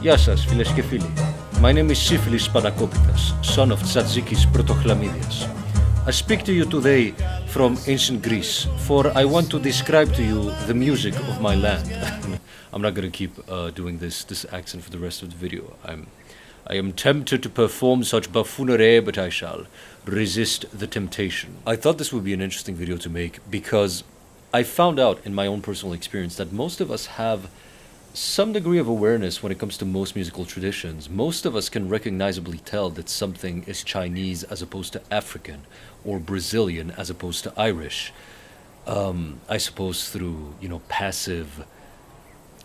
Γεια σας φίλες και φίλοι. My name is Syphilis Panakopitas, son of Tzatzikis Protochlamydias. I speak to you today from ancient Greece, for I want to describe to you the music of my land. I'm not going to keep doing this accent for the rest of the video. I am tempted to perform such buffoonery, but I shall resist the temptation. I thought this would be an interesting video to make because I found out in my own personal experience that most of us have some degree of awareness when it comes to most musical traditions. Most of us can recognizably tell that something is Chinese as opposed to African, or Brazilian as opposed to Irish. I suppose through, passive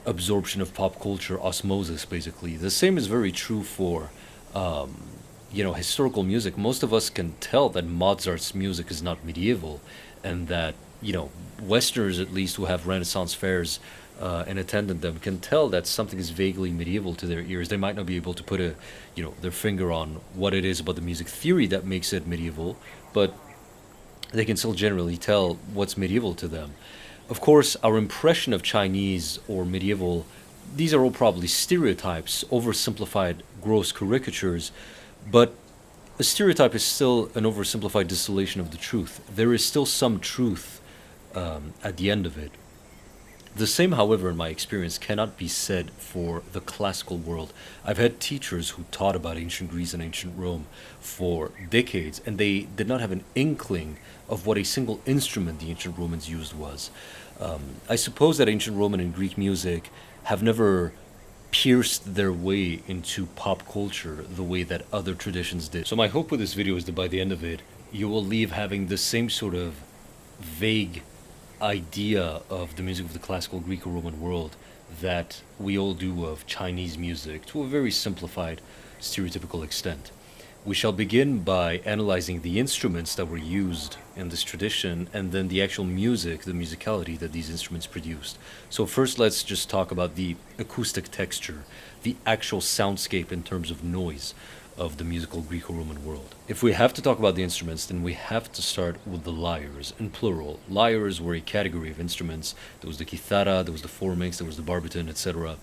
absorption of pop culture, osmosis, basically. The same is very true for, historical music. Most of us can tell that Mozart's music is not medieval, and that, Westerners, at least, who have Renaissance fairs and attended them, can tell that something is vaguely medieval to their ears. They might not be able to put their finger on what it is about the music theory that makes it medieval, but they can still generally tell what's medieval to them. Of course, our impression of Chinese or medieval, these are all probably stereotypes, oversimplified, gross caricatures, but a stereotype is still an oversimplified distillation of the truth. There is still some truth at the end of it. The same, however, in my experience, cannot be said for the classical world. I've had teachers who taught about ancient Greece and ancient Rome for decades, and they did not have an inkling of what a single instrument the ancient Romans used was. I suppose that ancient Roman and Greek music have never pierced their way into pop culture the way that other traditions did. So my hope with this video is that by the end of it, you will leave having the same sort of vague idea of the music of the classical Greek or Roman world that we all do of Chinese music to a very simplified, stereotypical extent. We shall begin by analyzing the instruments that were used in this tradition and then the actual music, the musicality that these instruments produced. So first let's just talk about the acoustic texture, the actual soundscape in terms of noise of the musical Greco-Roman world. If we have to talk about the instruments, then we have to start with the lyres, in plural. Lyres were a category of instruments. There was the kithara, there was the pharynx, there was the barbiton, etc.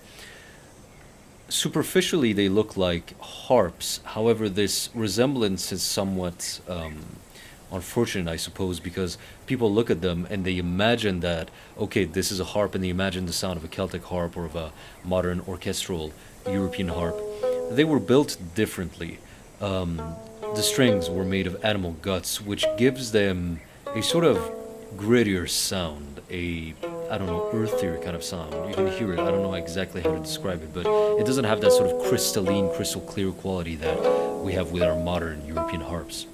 Superficially, they look like harps. However, this resemblance is somewhat unfortunate, I suppose, because people look at them and they imagine that, okay, this is a harp, and they imagine the sound of a Celtic harp or of a modern orchestral European harp. They were built differently. The strings were made of animal guts, which gives them a sort of grittier sound, earthier kind of sound. You can hear it. I don't know exactly how to describe it, but it doesn't have that sort of crystalline, crystal clear quality that we have with our modern European harps.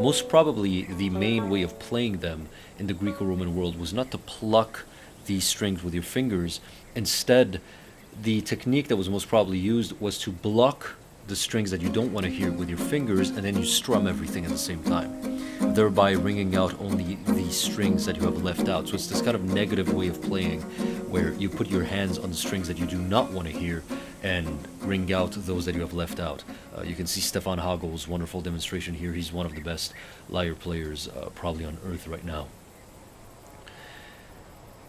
Most probably, the main way of playing them in the Greco-Roman world was not to pluck these strings with your fingers. Instead, the technique that was most probably used was to block the strings that you don't want to hear with your fingers, and then you strum everything at the same time, thereby ringing out only the strings that you have left out. So it's this kind of negative way of playing where you put your hands on the strings that you do not want to hear and ring out those that you have left out. You can see Stefan Hagel's wonderful demonstration here. He's one of the best lyre players probably on earth right now.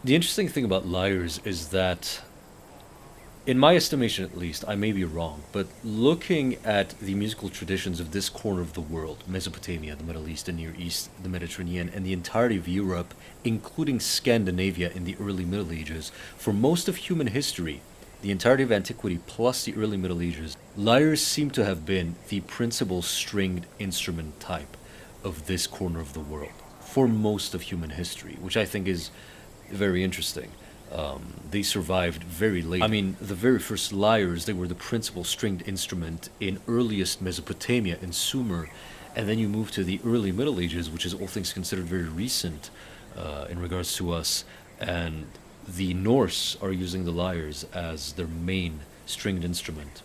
The interesting thing about lyres is that, in my estimation at least, I may be wrong, but looking at the musical traditions of this corner of the world, Mesopotamia, the Middle East, the Near East, the Mediterranean, and the entirety of Europe, including Scandinavia in the early Middle Ages, for most of human history, the entirety of antiquity plus the early Middle Ages, lyres seem to have been the principal stringed instrument type of this corner of the world for most of human history, which I think is very interesting. They survived very late. I mean, the very first lyres, they were the principal stringed instrument in earliest Mesopotamia, in Sumer, and then you move to the early Middle Ages, which is all things considered very recent in regards to us, and the Norse are using the lyres as their main stringed instrument.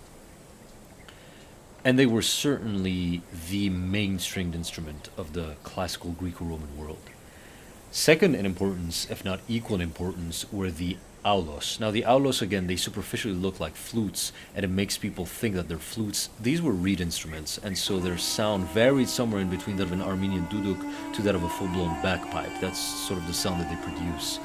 And they were certainly the main stringed instrument of the classical Greco-Roman world. Second in importance, if not equal in importance, were the aulos. Now the aulos, again, they superficially look like flutes, and it makes people think that they're flutes. These were reed instruments, and so their sound varied somewhere in between that of an Armenian duduk to that of a full-blown bagpipe. That's sort of the sound that they produce.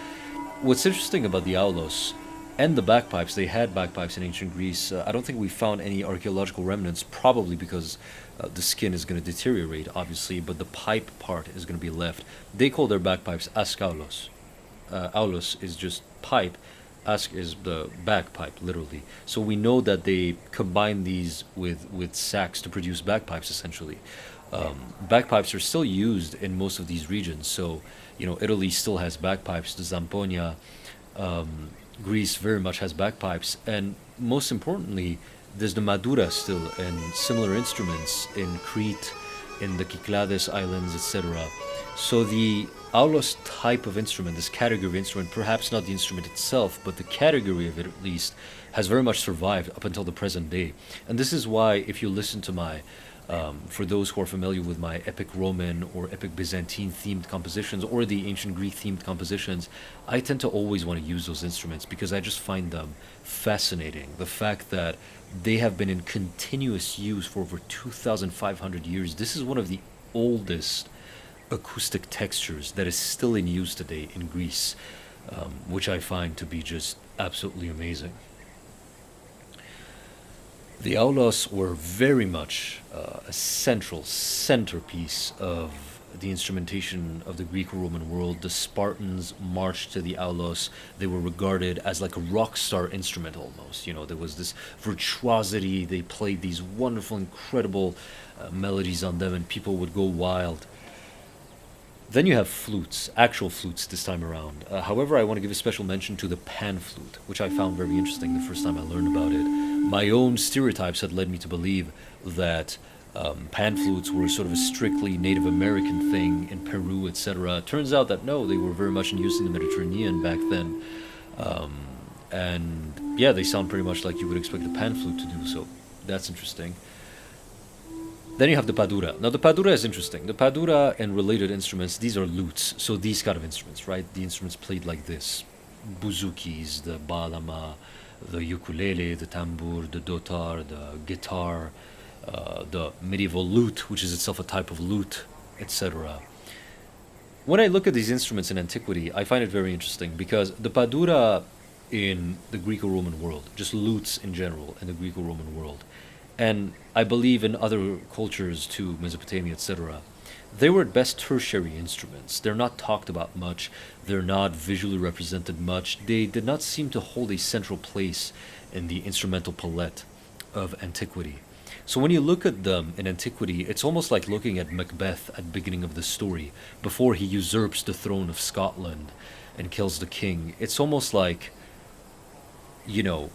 What's interesting about the aulos and the bagpipes. They had bagpipes in ancient Greece. I don't think we found any archaeological remnants, probably because the skin is going to deteriorate, obviously, but the pipe part is going to be left. They call their bagpipes askaulos. Aulos is just pipe. Ask is the bagpipe, literally. So we know that they combine these with sax to produce bagpipes, essentially. Bagpipes are still used in most of these regions. So, Italy still has bagpipes. The Zamponia, Greece very much has bagpipes, and most importantly, there's the madura still and similar instruments in Crete, in the Cyclades Islands, etc. So the aulos type of instrument, this category of instrument, perhaps not the instrument itself, but the category of it at least, has very much survived up until the present day. And this is why, if you listen to my for those who are familiar with my epic Roman or epic Byzantine themed compositions or the ancient Greek themed compositions, I tend to always want to use those instruments because I just find them fascinating. The fact that they have been in continuous use for over 2,500 years. This is one of the oldest acoustic textures that is still in use today in Greece, which I find to be just absolutely amazing. The aulos were very much a central centerpiece of the instrumentation of the Greco-Roman world. The Spartans marched to the aulos. They were regarded as like a rock star instrument almost. There was this virtuosity. They played these wonderful, incredible melodies on them, and people would go wild. Then you have flutes, actual flutes this time around. However, I want to give a special mention to the pan flute, which I found very interesting the first time I learned about it. My own stereotypes had led me to believe that pan flutes were sort of a strictly Native American thing in Peru, etc. Turns out that no, they were very much in use in the Mediterranean back then. And yeah, they sound pretty much like you would expect a pan flute to do, so that's interesting. Then you have the padura. Now, the padura is interesting. The padura and related instruments, these are lutes. So these kind of instruments, right? The instruments played like this. Buzukis, the balama, the ukulele, the tambour, the dotar, the guitar, the medieval lute, which is itself a type of lute, etc. When I look at these instruments in antiquity, I find it very interesting because the padura in the Greco-Roman world, just lutes in general in the Greco-Roman world, and I believe in other cultures too, Mesopotamia, etc., they were at best tertiary instruments. They're not talked about much. They're not visually represented much. They did not seem to hold a central place in the instrumental palette of antiquity. So when you look at them in antiquity, it's almost like looking at Macbeth at the beginning of the story, before he usurps the throne of Scotland and kills the king. It's almost like, you know,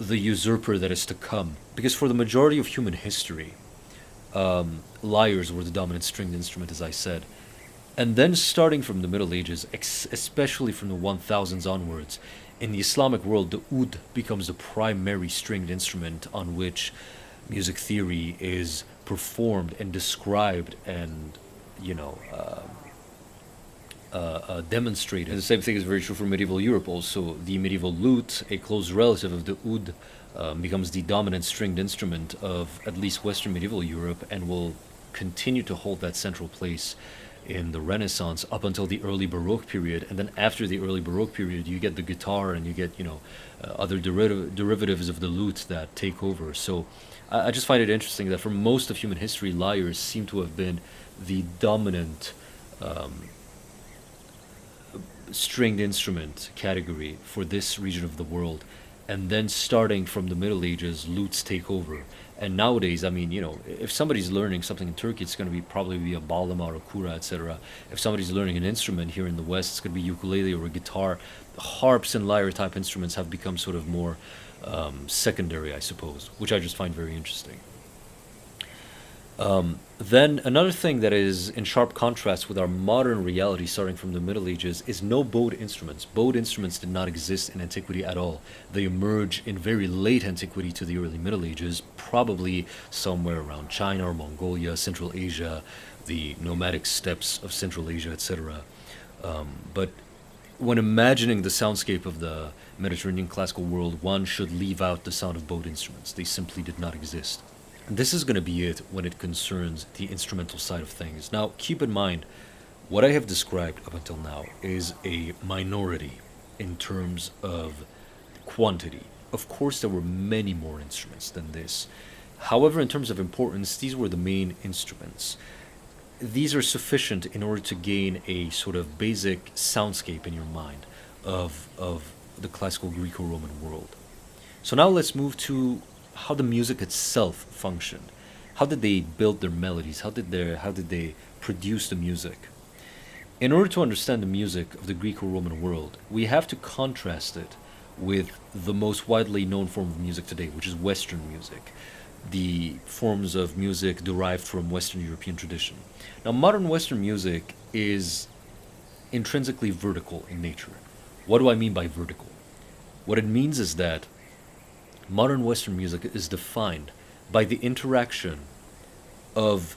the usurper that is to come. Because for the majority of human history, lyres were the dominant stringed instrument, as I said. And then starting from the Middle Ages, especially from the 1000s onwards, in the Islamic world, the oud becomes the primary stringed instrument on which music theory is performed and described and, you know, demonstrated. And the same thing is very true for medieval Europe also. The medieval lute, a close relative of the oud, becomes the dominant stringed instrument of at least Western medieval Europe and will continue to hold that central place in the Renaissance up until the early Baroque period. And then after the early Baroque period, you get the guitar and you get, you know, other derivatives of the lute that take over. So I just find it interesting that for most of human history, lyres seem to have been the dominant stringed instrument category for this region of the world. And then starting from the Middle Ages, lutes take over. And nowadays, I mean, you know, if somebody's learning something in Turkey, it's going to be probably be a balama or a kura, etc. If somebody's learning an instrument here in the West, it's going to be ukulele or a guitar. Harps and lyre type instruments have become sort of more secondary, I suppose, which I just find very interesting. Then another thing that is in sharp contrast with our modern reality starting from the Middle Ages is no bowed instruments. Bowed instruments did not exist in antiquity at all. They emerge in very late antiquity to the early Middle Ages, probably somewhere around China or Mongolia, Central Asia, the nomadic steppes of Central Asia, etc. But when imagining the soundscape of the Mediterranean classical world, one should leave out the sound of bowed instruments. They simply did not exist. This is going to be it when it concerns the instrumental side of things. Now, keep in mind, what I have described up until now is a minority in terms of quantity. Of course, there were many more instruments than this. However, in terms of importance, these were the main instruments. These are sufficient in order to gain a sort of basic soundscape in your mind of the classical Greco-Roman world. So now let's move to how the music itself functioned. How did they build their melodies? How did they produce the music? In order to understand the music of the Greco-Roman world, we have to contrast it with the most widely known form of music today, which is Western music, the forms of music derived from Western European tradition. Now, modern Western music is intrinsically vertical in nature. What do I mean by vertical? What it means is that modern Western music is defined by the interaction of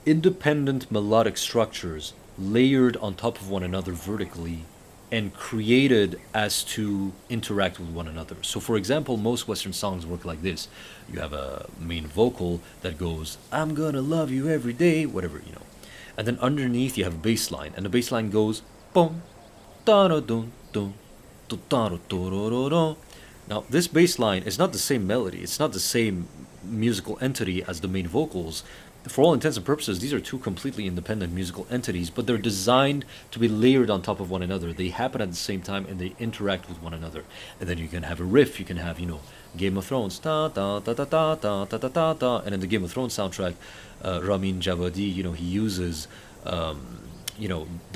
independent melodic structures layered on top of one another vertically and created as to interact with one another. So, for example, most Western songs work like this. You have a main vocal that goes, I'm gonna love you every day, whatever, you know. And then underneath you have a bass line, and the bass line goes, boom, da da dun dun, da da da da da. Now, this bass line is not the same melody, it's not the same musical entity as the main vocals. For all intents and purposes, these are two completely independent musical entities, but they're designed to be layered on top of one another. They happen at the same time and they interact with one another. And then you can have a riff, you can have, Game of Thrones, da da da da da da da da da da. And in the Game of Thrones soundtrack, Ramin Djawadi, he uses, the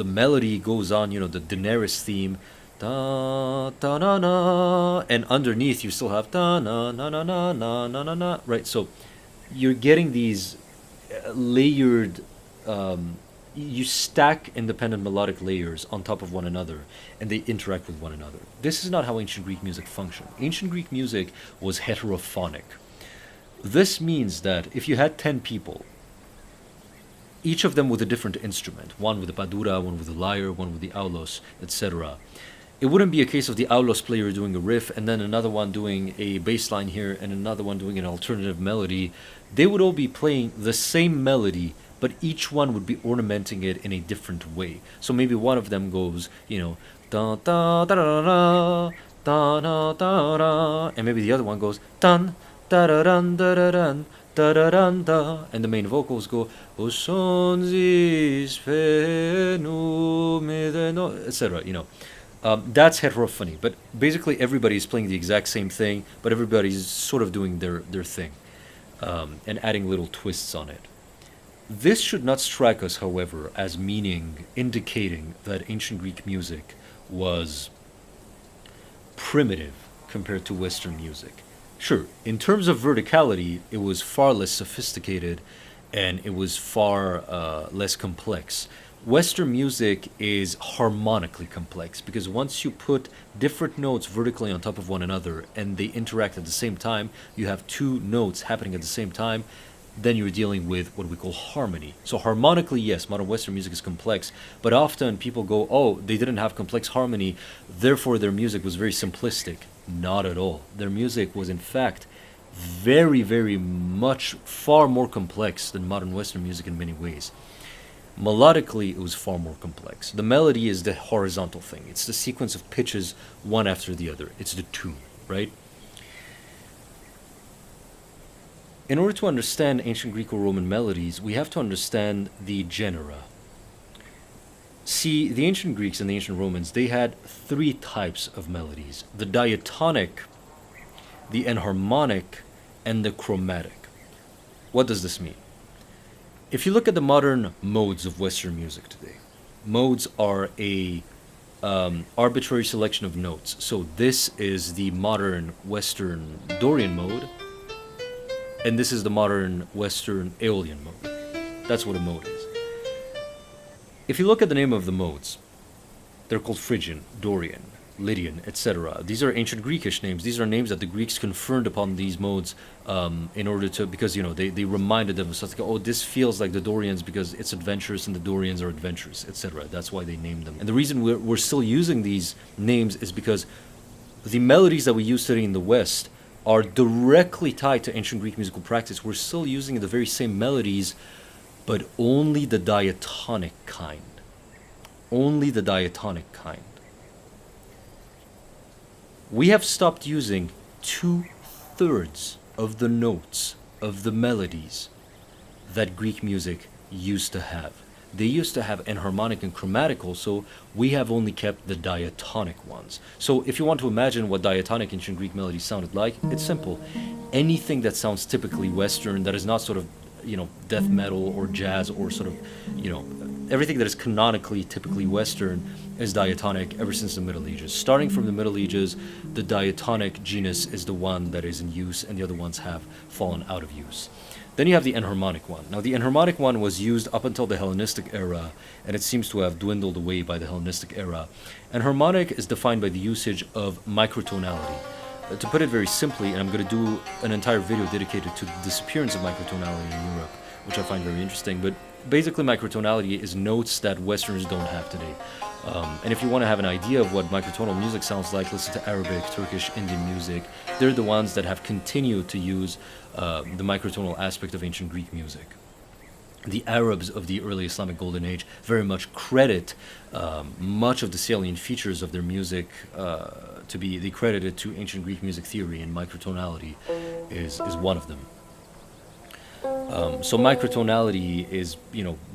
melody goes on, the Daenerys theme, da da na na, and underneath you still have da na na na na na na na na. Right, so you're getting these layered, you stack independent melodic layers on top of one another and they interact with one another. This is not how ancient Greek music functioned. Ancient Greek music was heterophonic. This means that if you had 10 people, each of them with a different instrument, one with the padura, one with the lyre, one with the aulos, etc., it wouldn't be a case of the aulos player doing a riff and then another one doing a bass line here and another one doing an alternative melody. They would all be playing the same melody, but each one would be ornamenting it in a different way. So maybe one of them goes, da da da da da da da da da, and maybe the other one goes dun da da dun da da dun da da dun da, and the main vocals go o sonzis fenumideno, etc. That's heterophony, but basically everybody is playing the exact same thing, but everybody's sort of doing their thing, and adding little twists on it. This should not strike us, however, as indicating that ancient Greek music was primitive compared to Western music. Sure, in terms of verticality, it was far less sophisticated and it was far less complex. Western music is harmonically complex because once you put different notes vertically on top of one another and they interact at the same time, you have two notes happening at the same time, then you're dealing with what we call harmony. So harmonically, yes, modern Western music is complex, but often people go, oh, they didn't have complex harmony, therefore their music was very simplistic. Not at all. Their music was in fact very, very much far more complex than modern Western music in many ways. Melodically, it was far more complex. The melody is the horizontal thing. It's the sequence of pitches one after the other. It's the tune, right? In order to understand ancient Greco-Roman melodies, we have to understand the genera. See, the ancient Greeks and the ancient Romans, they had three types of melodies: the diatonic, the enharmonic, and the chromatic. What does this mean? If you look at the modern modes of Western music today, modes are a arbitrary selection of notes. So this is the modern Western Dorian mode, and this is the modern Western Aeolian mode. That's what a mode is. If you look at the name of the modes, they're called Phrygian, Dorian, Lydian, etc. These are ancient Greekish names. These are names that the Greeks conferred upon these modes in order to, because, they reminded them of something. Oh, this feels like the Dorians because it's adventurous and the Dorians are adventurous, etc. That's why they named them. And the reason we're still using these names is because the melodies that we use today in the West are directly tied to ancient Greek musical practice. We're still using the very same melodies, but only the diatonic kind. Only the diatonic kind. We have stopped using two-thirds of the notes of the melodies that Greek music used to have. They used to have enharmonic and chromatic also. We have only kept the diatonic ones. So if you want to imagine what diatonic ancient Greek melodies sounded like, it's simple. Anything that sounds typically Western, that is not sort of, death metal or jazz or sort of, you know, everything that is canonically typically Western is diatonic ever since the Middle Ages. Starting from the Middle Ages, the diatonic genus is the one that is in use, and the other ones have fallen out of use. Then you have the enharmonic one. Now, the enharmonic one was used up until the Hellenistic era, and it seems to have dwindled away by the Hellenistic era. Enharmonic is defined by the usage of microtonality. To put it very simply, and I'm going to do an entire video dedicated to the disappearance of microtonality in Europe, which I find very interesting, but basically microtonality is notes that Westerners don't have today. And if you want to have an idea of what microtonal music sounds like, listen to Arabic, Turkish, Indian music. They're the ones that have continued to use the microtonal aspect of ancient Greek music. The Arabs of the early Islamic Golden Age very much credit much of the salient features of their music to be credited to ancient Greek music theory, and microtonality is one of them. So microtonality is,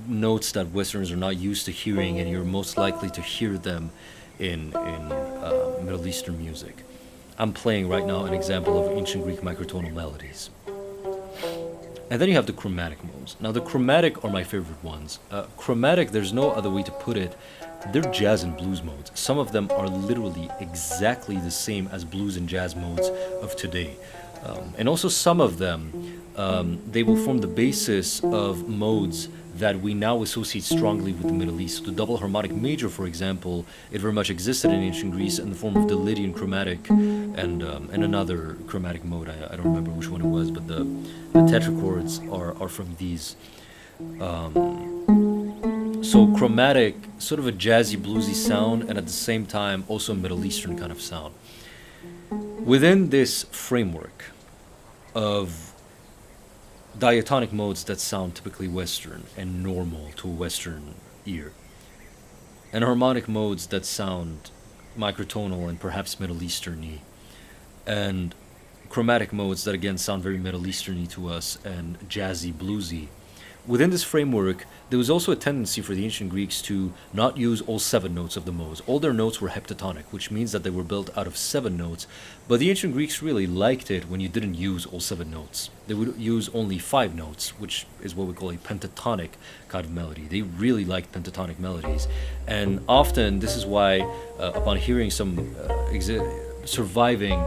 notes that Westerners are not used to hearing, and you're most likely to hear them in Middle Eastern music. I'm playing right now an example of ancient Greek microtonal melodies. And then you have the chromatic modes. Now the chromatic are my favorite ones. Chromatic, there's no other way to put it. They're jazz and blues modes. Some of them are literally exactly the same as blues and jazz modes of today. And also some of them, they will form the basis of modes that we now associate strongly with the Middle East. The double harmonic major, for example, it very much existed in ancient Greece in the form of the Lydian chromatic and another chromatic mode. I don't remember which one it was, but the tetrachords are from these. So chromatic, sort of a jazzy, bluesy sound, and at the same time also a Middle Eastern kind of sound. Within this framework of diatonic modes that sound typically Western and normal to a Western ear, and harmonic modes that sound microtonal and perhaps Middle Eastern-y, and chromatic modes that again sound very Middle Eastern-y to us and jazzy, bluesy. Within this framework, there was also a tendency for the ancient Greeks to not use all 7 notes of the modes. All their notes were heptatonic, which means that they were built out of 7 notes. But the ancient Greeks really liked it when you didn't use all 7 notes. They would use only 5 notes, which is what we call a pentatonic kind of melody. They really liked pentatonic melodies. And often, this is why, upon hearing some surviving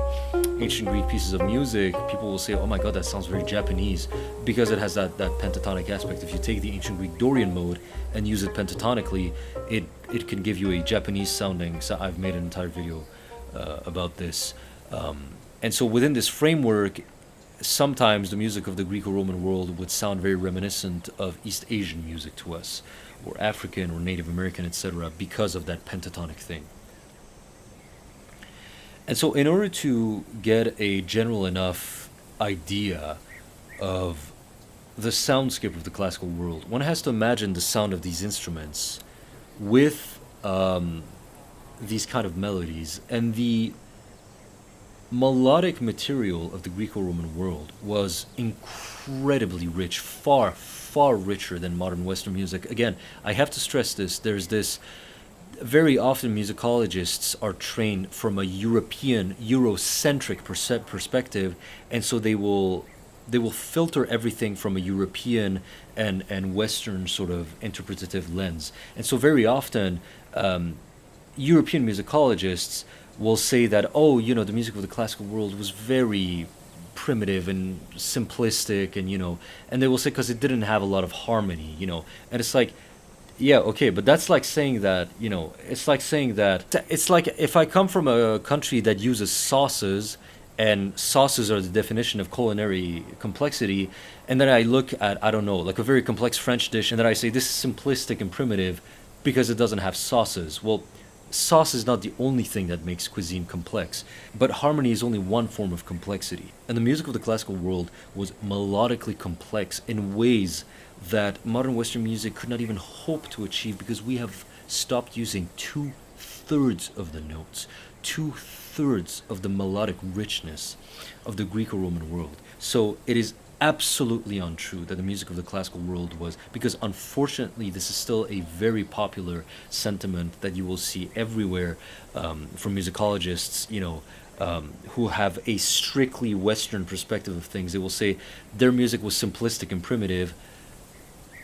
ancient Greek pieces of music, people will say, oh my god, that sounds very Japanese, because it has that pentatonic aspect. If you take the ancient Greek Dorian mode and use it pentatonically, it can give you a Japanese sounding. So I've made an entire video about this. And so within this framework, sometimes the music of the Greco-Roman world would sound very reminiscent of East Asian music to us, or African or Native American, etc., because of that pentatonic thing. And so in order to get a general enough idea of the soundscape of the classical world, one has to imagine the sound of these instruments with these kind of melodies. And the melodic material of the Greco-Roman world was incredibly rich, far, far richer than modern Western music. Again, I have to stress this. There's this... Very often musicologists are trained from a European, Eurocentric perspective, and so they will filter everything from a European and Western sort of interpretative lens. And so very often European musicologists will say that, the music of the classical world was very primitive and simplistic, and they will say because it didn't have a lot of harmony, and it's like, yeah, okay, but that's like saying that, it's like if I come from a country that uses sauces, and sauces are the definition of culinary complexity, and then I look at, I don't know, like a very complex French dish, and then I say this is simplistic and primitive because it doesn't have sauces. Well, sauce is not the only thing that makes cuisine complex, but harmony is only one form of complexity. And the music of the classical world was melodically complex in ways that modern Western music could not even hope to achieve, because we have stopped using 2/3 of the notes. two-thirds of the melodic richness of the Greco-Roman world. So it is absolutely untrue that the music of the classical world was, because unfortunately this is still a very popular sentiment that you will see everywhere, from musicologists, who have a strictly Western perspective of things. They will say their music was simplistic and primitive.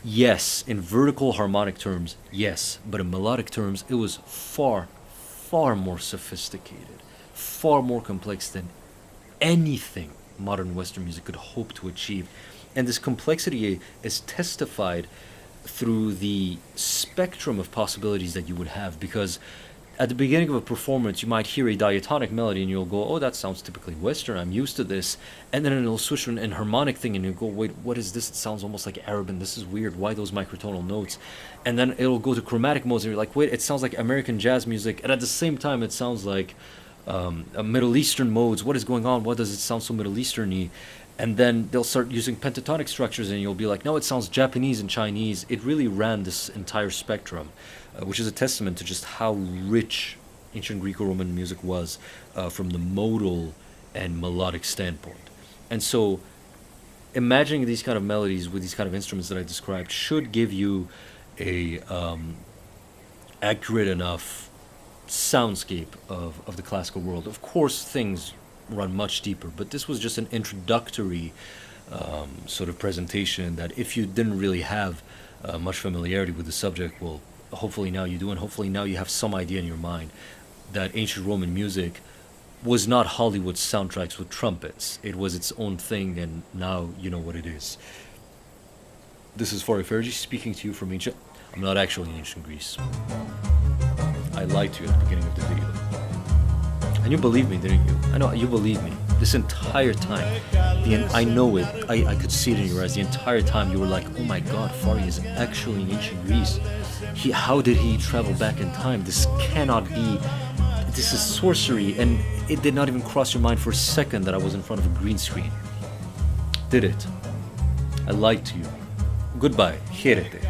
Yes, in vertical harmonic terms, yes, but in melodic terms, it was far, far more sophisticated, far more complex than anything modern Western music could hope to achieve. And this complexity is testified through the spectrum of possibilities that you would have, because at the beginning of a performance, you might hear a diatonic melody and you'll go, oh, that sounds typically Western, I'm used to this. And then it'll switch to an harmonic thing and you'll go, wait, what is this? It sounds almost like Arabic. This is weird. Why those microtonal notes? And then it'll go to chromatic modes and you're like, wait, it sounds like American jazz music. And at the same time, it sounds like a Middle Eastern modes. What is going on? Why does it sound so Middle Eastern-y? And then they'll start using pentatonic structures and you'll be like, no, it sounds Japanese and Chinese. It really ran this entire spectrum, which is a testament to just how rich ancient Greco-Roman music was, from the modal and melodic standpoint. And so imagining these kind of melodies with these kind of instruments that I described should give you a accurate enough soundscape of the classical world. Of course, things run much deeper, but this was just an introductory sort of presentation that if you didn't really have much familiarity with the subject, well, hopefully now you do, and hopefully now you have some idea in your mind that ancient Roman music was not Hollywood soundtracks with trumpets. It was its own thing, and now you know what it is. This is Fari Fergie speaking to you from ancient... I'm not actually in ancient Greece. I lied to you at the beginning of the video. And you believed me, didn't you? I know, you believed me. This entire time. I know it. I could see it in your eyes. The entire time you were like, oh my god, Fari is actually in ancient Greece. How did he travel back in time? This cannot be. This is sorcery. And it did not even cross your mind for a second that I was in front of a green screen. Did it? I lied to you. Goodbye. Hérete.